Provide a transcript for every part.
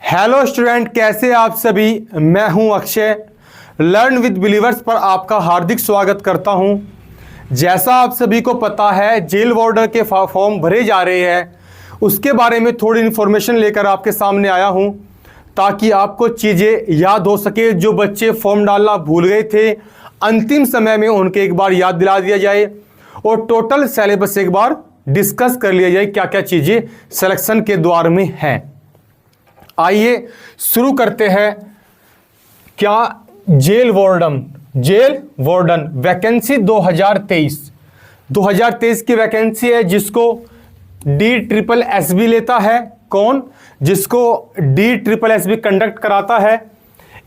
Hello student, कैसे आप सभी। मैं हूं अक्षय। लर्न विद बिलीवर्स पर आपका हार्दिक स्वागत करता हूं। जैसा आप सभी को पता है, जेल वार्डर के फॉर्म भरे जा रहे हैं, उसके बारे में थोड़ी इन्फॉर्मेशन लेकर आपके सामने आया हूं ताकि आपको चीज़ें याद हो सके। जो बच्चे फॉर्म डालना भूल गए थे, अंतिम समय में उनके एक बार याद दिला दिया जाए और टोटल सिलेबस एक बार डिस्कस कर लिया जाए, क्या क्या चीज़ें सिलेक्शन के द्वार में हैं। आइए शुरू करते हैं। क्या जेल वार्डन वैकेंसी 2023 की वैकेंसी है, जिसको DSSB लेता है। कौन? जिसको DSSB कंडक्ट कराता है।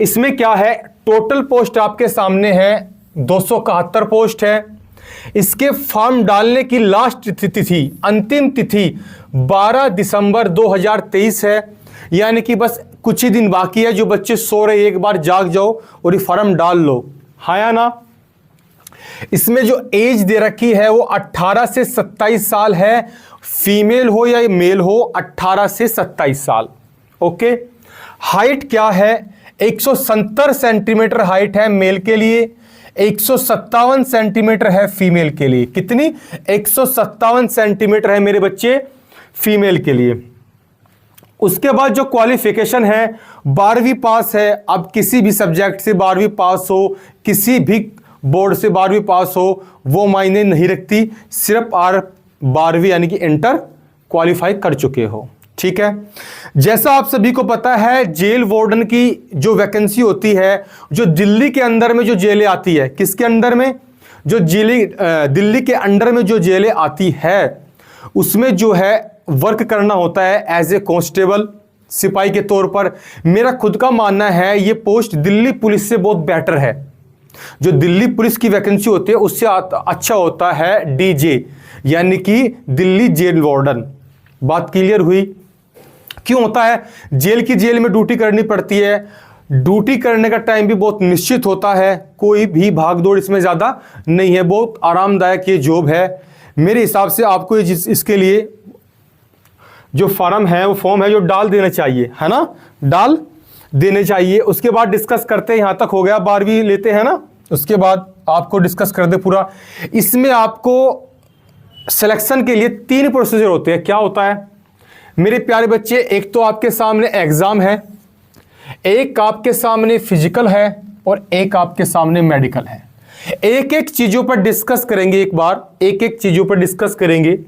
इसमें क्या है, टोटल पोस्ट आपके सामने है 271 पोस्ट है। इसके फॉर्म डालने की लास्ट तिथि, अंतिम तिथि 12 दिसंबर 2023 है। यानी कि बस कुछ ही दिन बाकी है। जो बच्चे सो रहे, एक बार जाग जाओ और ये फॉर्म डाल लो, हाँ या ना। इसमें जो एज दे रखी है वो 18 से 27 साल है। फीमेल हो या मेल हो, 18 से 27 साल। ओके। हाइट क्या है? 170 सेंटीमीटर हाइट है मेल के लिए, 157 सेंटीमीटर है फीमेल के लिए। कितनी? 157 सेंटीमीटर है मेरे बच्चे फीमेल के लिए। उसके बाद जो क्वालिफिकेशन है, 12वीं पास है। अब किसी भी सब्जेक्ट से 12वीं पास हो, किसी भी बोर्ड से 12वीं पास हो, वो मायने नहीं रखती। सिर्फ आप 12वीं यानी कि इंटर क्वालिफाई कर चुके हो, ठीक है। जैसा आप सभी को पता है, जेल वार्डन की जो वैकेंसी होती है, जो दिल्ली के अंदर में जो जेलें आती है, किसके अंडर में? जो दिल्ली के अंडर में जो जेलें आती है, उसमें जो है वर्क करना होता है एज ए कांस्टेबल, सिपाही के तौर पर। मेरा खुद का मानना है ये पोस्ट दिल्ली पुलिस से बहुत बेटर है। जो दिल्ली पुलिस की वैकेंसी होती है उससे अच्छा होता है DJ, यानी कि दिल्ली जेल वार्डन। बात क्लियर हुई? क्यों होता है? जेल में ड्यूटी करनी पड़ती है। ड्यूटी करने का टाइम भी बहुत निश्चित होता है, कोई भी भागदौड़ इसमें ज़्यादा नहीं है। बहुत आरामदायक ये जॉब है मेरे हिसाब से। आपको इसके लिए जो फॉर्म है, वो फॉर्म है जो डाल देना चाहिए, है ना, डाल देने चाहिए। उसके बाद डिस्कस करते हैं। यहाँ तक हो गया, 12वीं लेते हैं ना, उसके बाद आपको डिस्कस कर दे पूरा। इसमें आपको सिलेक्शन के लिए 3 प्रोसीजर होते हैं। क्या होता है मेरे प्यारे बच्चे? एक तो आपके सामने एग्जाम है, एक आपके सामने फिजिकल है और एक आपके सामने मेडिकल है। एक एक चीजों पर डिस्कस करेंगे, एक बार एक एक चीजों पर डिस्कस करेंगे।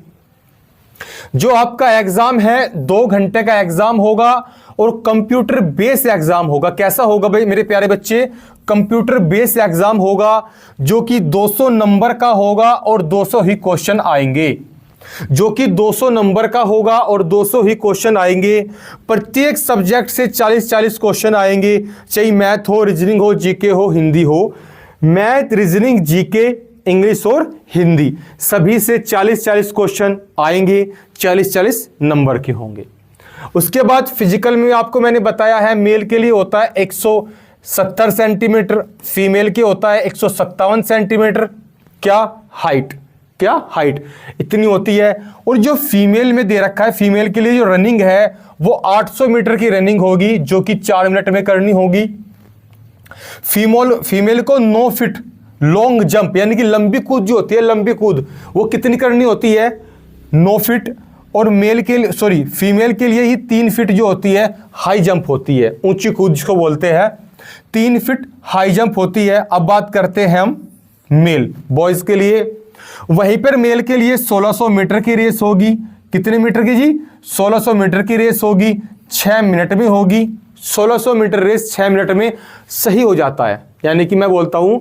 जो आपका एग्जाम है 2 घंटे का एग्जाम होगा और कंप्यूटर बेस्ड एग्जाम होगा। कैसा होगा भाई मेरे प्यारे बच्चे? कंप्यूटर बेस्ड एग्जाम होगा, जो कि 200 नंबर का होगा और 200 ही क्वेश्चन आएंगे। जो कि 200 नंबर का होगा और 200 ही क्वेश्चन आएंगे। प्रत्येक सब्जेक्ट से 40-40 क्वेश्चन आएंगे, चाहे मैथ हो, रीजनिंग हो, जीके हो, हिंदी हो। मैथ, रीजनिंग, जीके, इंग्लिश और हिंदी, सभी से 40-40 क्वेश्चन आएंगे, 40-40 नंबर के होंगे। उसके बाद फिजिकल में आपको मैंने बताया है, मेल के लिए होता है 170 सेंटीमीटर, फीमेल के होता है 157 सेंटीमीटर। क्या हाइट इतनी होती है। और जो फीमेल में दे रखा है, फीमेल के लिए जो रनिंग है वो 800 मीटर की रनिंग होगी, जो कि 4 मिनट में करनी होगी। फीमेल को 9 फीट लॉन्ग जंप, यानी कि लंबी कूद जो होती है, लंबी कूद, वो कितनी करनी होती है? 9 फीट। और फीमेल के लिए ही 3 फीट जो होती है हाई जंप होती है, ऊंची कूद जिसको बोलते हैं, 3 फीट हाई जंप होती है। अब बात करते हैं हम मेल, बॉयज के लिए। वहीं पर मेल के लिए 1600 मीटर की रेस होगी। कितने मीटर की जी? 1600 मीटर की रेस होगी, 6 मिनट में होगी। 1600 मीटर रेस 6 मिनट में सही हो जाता है। यानी कि मैं बोलता हूं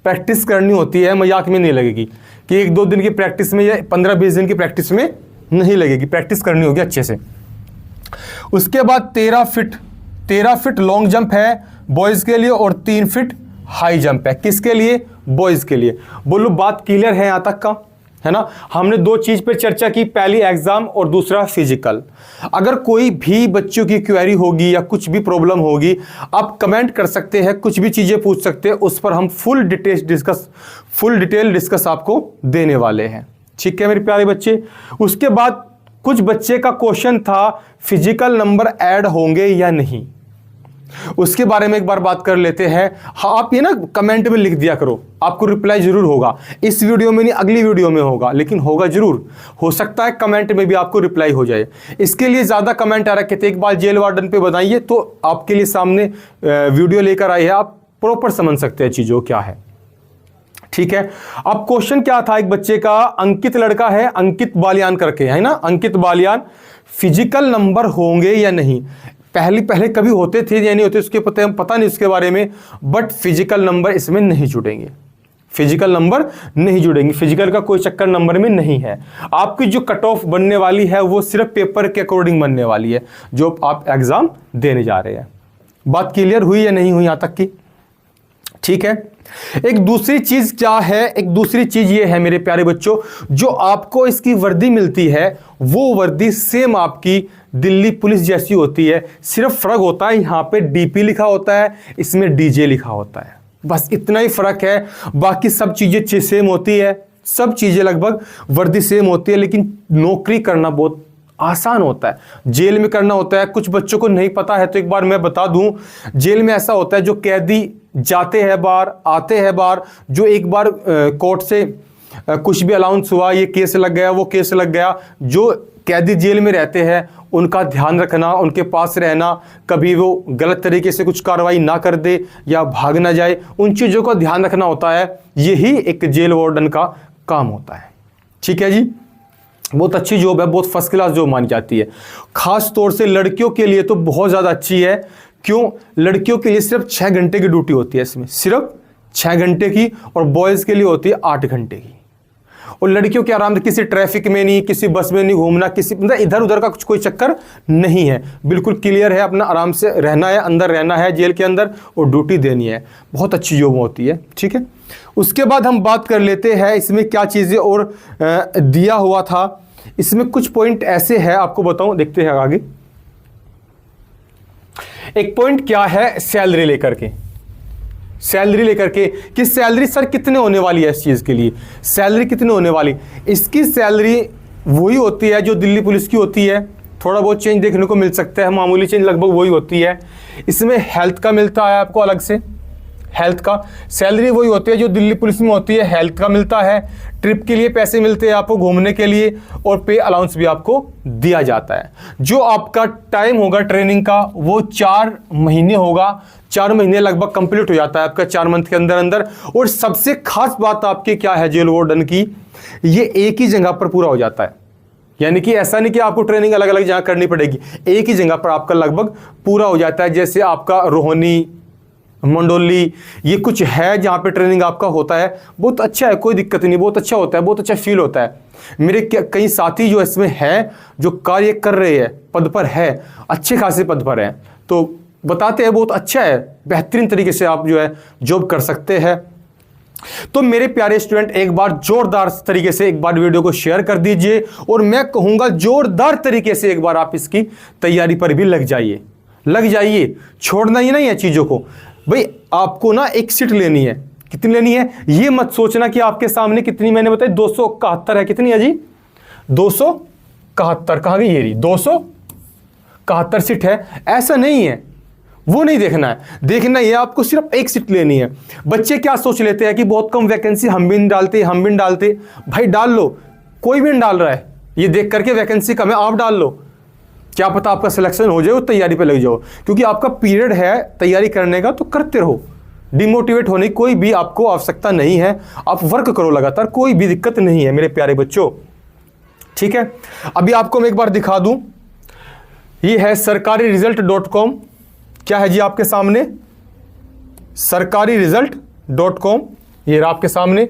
प्रैक्टिस करनी होती है, मजाक में नहीं लगेगी कि 1-2 दिन की प्रैक्टिस में या 15-20 दिन की प्रैक्टिस में नहीं लगेगी, प्रैक्टिस करनी होगी अच्छे से। उसके बाद 13 फीट लॉन्ग जंप है बॉयज के लिए और 3 फीट हाई जंप है। किसके लिए? बॉयज के लिए। बोलो बात क्लियर है यहां तक का, है ना। हमने 2 चीज पे चर्चा की, पहली एग्जाम और दूसरा फिजिकल। अगर कोई भी बच्चों की क्वेरी होगी या कुछ भी प्रॉब्लम होगी, आप कमेंट कर सकते हैं, कुछ भी चीजें पूछ सकते हैं, उस पर हम फुल डिटेल डिस्कस आपको देने वाले हैं, ठीक है मेरे प्यारे बच्चे। उसके बाद कुछ बच्चे का क्वेश्चन था फिजिकल नंबर ऐड होंगे या नहीं, उसके बारे में एक बार बात कर लेते हैं। हाँ, आप ये ना कमेंट में लिख दिया करो, आपको रिप्लाई जरूर होगा। इस वीडियो में नहीं, अगली वीडियो में होगा, लेकिन होगा जरूर। हो सकता है कमेंट में भी आपको रिप्लाई हो जाए। इसके लिए ज्यादा कमेंट आ रखे थे, एक बार जेल वार्डन पे बताइए, तो आपके लिए सामने वीडियो लेकर आई है, आप प्रॉपर समझ सकते हैं चीजों क्या है। ठीक है, अब क्वेश्चन क्या था, एक बच्चे का, अंकित लड़का है, अंकित बालियान करके है ना, अंकित बालियान, फिजिकल नंबर होंगे या नहीं। पहले कभी होते थे या नहीं होते उसके पता नहीं उसके बारे में, बट फिजिकल नंबर इसमें नहीं जुड़ेंगे, फिजिकल नंबर नहीं जुड़ेंगे, फिजिकल का कोई चक्कर नंबर में नहीं है। आपकी जो कट ऑफ बनने वाली है वो सिर्फ पेपर के अकॉर्डिंग बनने वाली है जो आप एग्जाम देने जा रहे हैं। बात क्लियर हुई या नहीं हुई यहां तक की? ठीक है, एक दूसरी चीज क्या है, एक दूसरी चीज ये है मेरे प्यारे बच्चों, जो आपको इसकी वर्दी मिलती है वो वर्दी सेम आपकी दिल्ली पुलिस जैसी होती है, सिर्फ फर्क होता है यहां पे डीपी लिखा होता है, इसमें डीजे लिखा होता है, बस इतना ही फर्क है। बाकी सब चीजें सेम होती है, सब चीजें लगभग वर्दी सेम होती है, लेकिन नौकरी करना बहुत आसान होता है। जेल में करना होता है, कुछ बच्चों को नहीं पता है तो एक बार मैं बता दूं, जेल में ऐसा होता है जो कैदी जाते हैं बाहर, आते हैं बाहर, जो एक बार कोर्ट से कुछ भी अलाउंस हुआ, ये केस लग गया, वो केस लग गया, जो कैदी जेल में रहते हैं उनका ध्यान रखना, उनके पास रहना, कभी वो गलत तरीके से कुछ कार्रवाई ना कर दे या भाग ना जाए, उन चीज़ों का ध्यान रखना होता है। यही एक जेल वार्डन का काम होता है। ठीक है जी, बहुत अच्छी जॉब है, बहुत फर्स्ट क्लास जॉब मानी जाती है। खास तौर से लड़कियों के लिए तो बहुत ज़्यादा अच्छी है। क्यों? लड़कियों के लिए सिर्फ 6 घंटे की ड्यूटी होती है इसमें, सिर्फ 6 घंटे की, और बॉयज़ के लिए होती है 8 घंटे की। और लड़कियों के आराम से किसी ट्रैफिक में नहीं, किसी बस में नहीं घूमना, किसी मतलब इधर उधर का कुछ कोई चक्कर नहीं है, बिल्कुल क्लियर है, अपना आराम से रहना है, अंदर रहना है जेल के अंदर और ड्यूटी देनी है। बहुत अच्छी जॉब होती है। ठीक है, उसके बाद हम बात कर लेते हैं इसमें क्या चीज़ें और दिया हुआ था। इसमें कुछ पॉइंट ऐसे हैं, आपको बताऊं, देखते हैं आगे। एक पॉइंट क्या है, सैलरी लेकर के, सैलरी लेकर के कि सैलरी सर कितने होने वाली है, इस चीज़ के लिए सैलरी कितने होने वाली। इसकी सैलरी वही होती है जो दिल्ली पुलिस की होती है, थोड़ा बहुत चेंज देखने को मिल सकता है, मामूली चेंज लगभग वही होती है। इसमें हेल्थ का मिलता है आपको अलग से, हेल्थ का सैलरी वही होती है जो दिल्ली पुलिस में होती है, हेल्थ का मिलता है, ट्रिप के लिए पैसे मिलते हैं आपको घूमने के लिए, और पे अलाउंस भी आपको दिया जाता है। जो आपका टाइम होगा ट्रेनिंग का वो 4 महीने होगा, 4 महीने लगभग कंप्लीट हो जाता है आपका 4 मंथ के अंदर अंदर। और सबसे खास बात आपकी क्या है जेल वार्डन की, ये एक ही जगह पर पूरा हो जाता है, यानी कि ऐसा नहीं कि आपको ट्रेनिंग अलग अलग जगह करनी पड़ेगी, एक ही जगह पर आपका लगभग पूरा हो जाता है। जैसे आपका रोहिणी, मंडोली, ये कुछ है जहाँ पे ट्रेनिंग आपका होता है, बहुत अच्छा है, कोई दिक्कत नहीं, बहुत अच्छा होता है, बहुत अच्छा फील होता है। मेरे कई साथी जो इसमें हैं, जो कार्य कर रहे हैं, पद पर है, अच्छे खासे पद पर हैं, तो बताते हैं बहुत अच्छा है, बेहतरीन तरीके से आप जो है जॉब कर सकते हैं। तो मेरे प्यारे स्टूडेंट, एक बार जोरदार तरीके से एक बार वीडियो को शेयर कर दीजिए, और मैं कहूँगा जोरदार तरीके से एक बार आप इसकी तैयारी पर भी लग जाइए, छोड़ना ही नहीं है चीज़ों को। भाई आपको ना एक सीट लेनी है, कितनी लेनी है ये मत सोचना कि आपके सामने कितनी, मैंने बताई 271 है, कितनी है जी 271, कहाँ गई ये रही 271 सीट है, ऐसा नहीं है, वो नहीं देखना है। देखना ये आपको सिर्फ एक सीट लेनी है। बच्चे क्या सोच लेते हैं कि बहुत कम वैकेंसी, हम भी नहीं डालते, भाई डाल लो, कोई भी नहीं डाल रहा है, ये देख करके वैकेंसी कम है आप डाल लो, क्या पता आपका सिलेक्शन हो जाए, वो तैयारी पे लग जाओ, क्योंकि आपका पीरियड है तैयारी करने का, तो करते रहो, डिमोटिवेट होने की कोई भी आपको आवश्यकता नहीं है, आप वर्क करो लगातार, कोई भी दिक्कत नहीं है मेरे प्यारे बच्चों। ठीक है, अभी आपको मैं एक बार दिखा दूं, ये है sarkariresult.com, क्या है जी आपके सामने sarkariresult.com, ये रहा आपके सामने,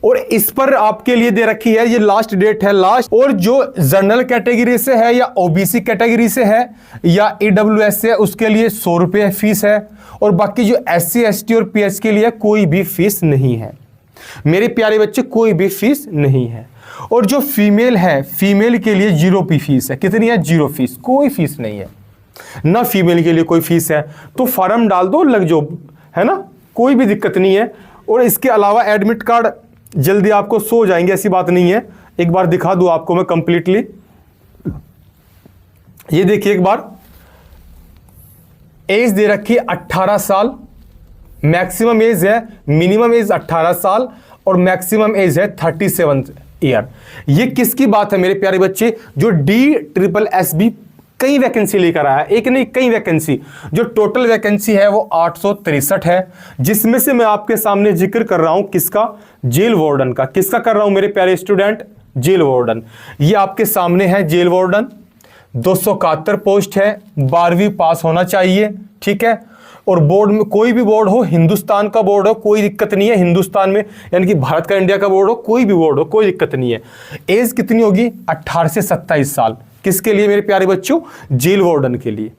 और इस पर आपके लिए दे रखी है, ये लास्ट डेट है लास्ट, और जो जनरल कैटेगरी से है या ओबीसी कैटेगरी से है या ईडब्ल्यूएस से है उसके लिए 100 रुपये फीस है, और बाकी जो एससी एसटी और पीएच के लिए कोई भी फीस नहीं है मेरे प्यारे बच्चे, कोई भी फीस नहीं है। और जो फीमेल है, फीमेल के लिए 0 फीस है, कितनी है 0 फीस, कोई फीस नहीं है ना, फीमेल के लिए कोई फीस है, तो फॉर्म डाल दो लग जाओ, है ना, कोई भी दिक्कत नहीं है। और इसके अलावा एडमिट कार्ड जल्दी आपको सो जाएंगे, ऐसी बात नहीं है, एक बार दिखा दूं आपको मैं कंप्लीटली, ये देखिए एक बार, एज दे रखी 18 साल, मैक्सिमम एज है, मिनिमम एज 18 साल और मैक्सिमम एज है 37 ईयर। ये किसकी बात है मेरे प्यारे बच्चे? जो DSSB कई वैकेंसी लेकर आया, एक नहीं कई वैकेंसी। जो टोटल वैकेंसी है वो 863 है, जिसमें से मैं आपके सामने जिक्र कर रहा हूं किसका? जेल वार्डन का। किसका कर रहा हूं मेरे प्यारे स्टूडेंट? Jail warden. ये आपके सामने है जेल वार्डन, 271 पोस्ट है, 12वीं पास होना चाहिए, ठीक है। और बोर्ड में कोई भी बोर्ड हो, हिंदुस्तान का बोर्ड हो, कोई दिक्कत नहीं है। हिंदुस्तान में यानी कि भारत का, इंडिया का बोर्ड हो, कोई भी बोर्ड हो, कोई दिक्कत नहीं है। एज कितनी होगी? 18 से 27 साल। किसके लिए मेरे प्यारे बच्चों? जेल वार्डन के लिए।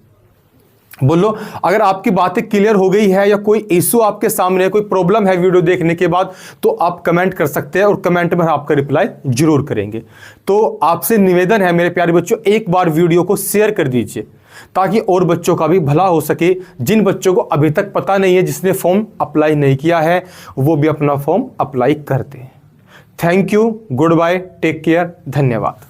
बोलो अगर आपकी बातें क्लियर हो गई है या कोई इशू आपके सामने है, कोई प्रॉब्लम है वीडियो देखने के बाद, तो आप कमेंट कर सकते हैं और कमेंट में आपका रिप्लाई जरूर करेंगे। तो आपसे निवेदन है मेरे प्यारे बच्चों, एक बार वीडियो को शेयर कर दीजिए ताकि और बच्चों का भी भला हो सके। जिन बच्चों को अभी तक पता नहीं है, जिसने फॉर्म अप्लाई नहीं किया है, वो भी अपना फॉर्म अप्लाई कर दें। Thank you, goodbye, take care, धन्यवाद।